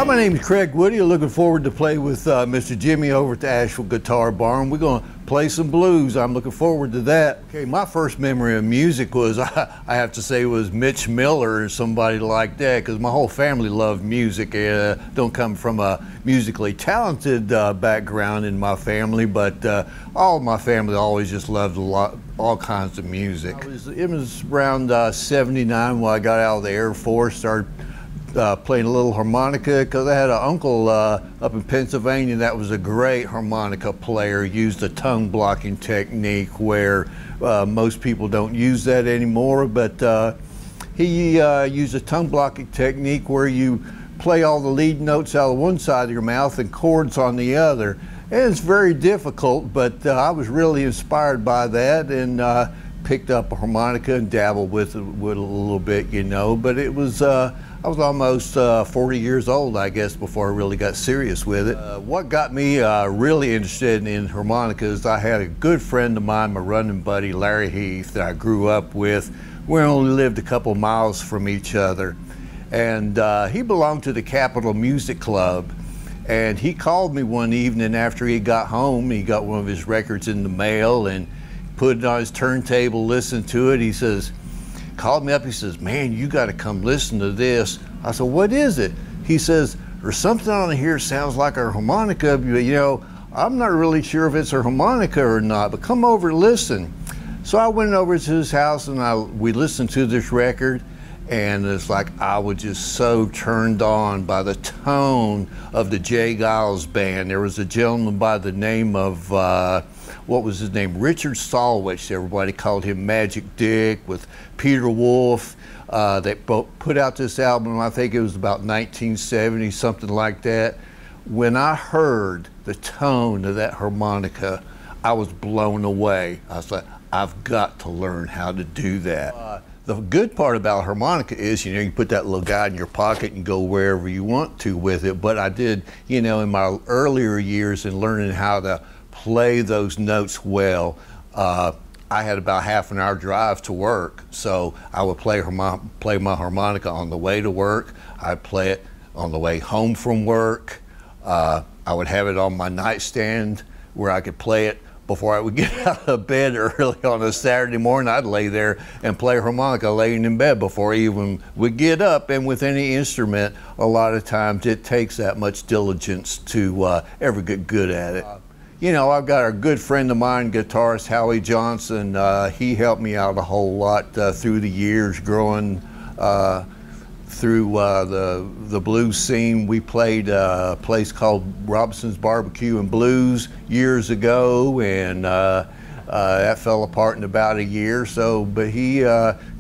Hi, my name is Craig Woody. I'm looking forward to play with Mr. Jimmy over at the Asheville Guitar Barn. We're going to play some blues. I'm looking forward to that. Okay, my first memory of music was, I have to say, was Mitch Miller or somebody like that, because my whole family loved music. Don't come from a musically talented background in my family, but all of my family always just loved all kinds of music. It was around 79 when I got out of the Air Force, started playing a little harmonica, because I had an uncle up in Pennsylvania that was a great harmonica player. Used a tongue blocking technique where most people don't use that anymore, but he used a tongue blocking technique where you play all the lead notes out of one side of your mouth and chords on the other. And it's very difficult, but I was really inspired by that, and picked up a harmonica and dabbled with it a little bit, you know. But it was I was almost 40 years old, I guess, before I really got serious with it. What got me really interested in harmonica is I had a good friend of mine, my running buddy, Larry Heath, that I grew up with. We only lived a couple miles from each other. And he belonged to the Capitol Music Club. And he called me one evening after he got home. He got one of his records in the mail and put it on his turntable, listened to it. He says, called me up, he says, "Man, you got to come listen to this." I said, "What is it?" He says, "There's something on here sounds like a harmonica, but you know, I'm not really sure if it's a harmonica or not, but come over and listen." So I went over to his house and we listened to this record, and it's like I was just so turned on by the tone of the Jay Giles band. There was a gentleman by the name of what was his name? Richard Salwich. Everybody called him Magic Dick, with Peter Wolf. They put out this album, I think it was about 1970, something like that. When I heard the tone of that harmonica, I was blown away. I was like, I've got to learn how to do that. The good part about harmonica is, you know, you put that little guy in your pocket and go wherever you want to with it. But I did, you know, in my earlier years in learning how to play those notes well, I had about half an hour drive to work, so I would play my harmonica on the way to work. I'd play it on the way home from work. I would have it on my nightstand where I could play it before I would get out of bed early on a Saturday morning. I'd lay there and play harmonica laying in bed before I even would get up. And with any instrument, a lot of times it takes that much diligence to ever get good at it. You know, I've got a good friend of mine, guitarist Howie Johnson. He helped me out a whole lot through the years, growing through the blues scene. We played a place called Robson's Barbecue and Blues years ago, and that fell apart in about a year or so. But he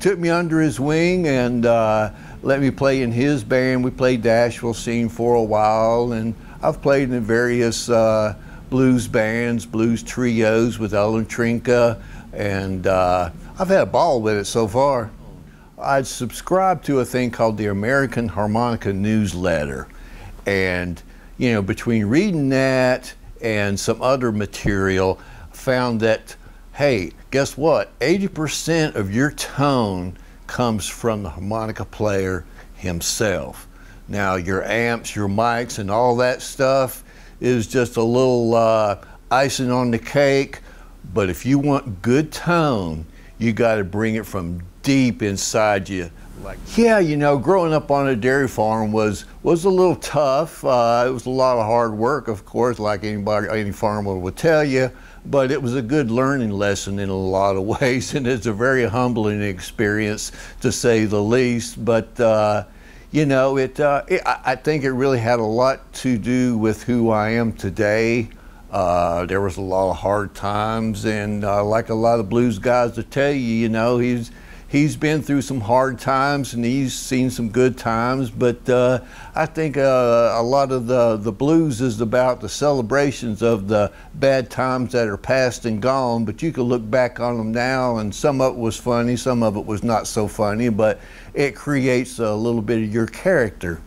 took me under his wing and let me play in his band. We played the Asheville scene for a while, and I've played in various blues bands, blues trios with Ellen Trinka, and I've had a ball with it so far. I'd subscribed to a thing called the American Harmonica Newsletter, and you know, between reading that and some other material, found that, hey, guess what? 80% of your tone comes from the harmonica player himself. Now, your amps, your mics, and all that stuff is just a little icing on the cake, but if you want good tone, you got to bring it from deep inside you. Yeah, you know, growing up on a dairy farm was a little tough. It was a lot of hard work, of course, like any farmer would tell you, but it was a good learning lesson in a lot of ways, and it's a very humbling experience, to say the least. But you know, I think it really had a lot to do with who I am today. There was a lot of hard times, and like a lot of blues guys will tell you, you know, he's been through some hard times and he's seen some good times. But I think a lot of the blues is about the celebrations of the bad times that are past and gone. But you can look back on them now, and some of it was funny, some of it was not so funny, but it creates a little bit of your character.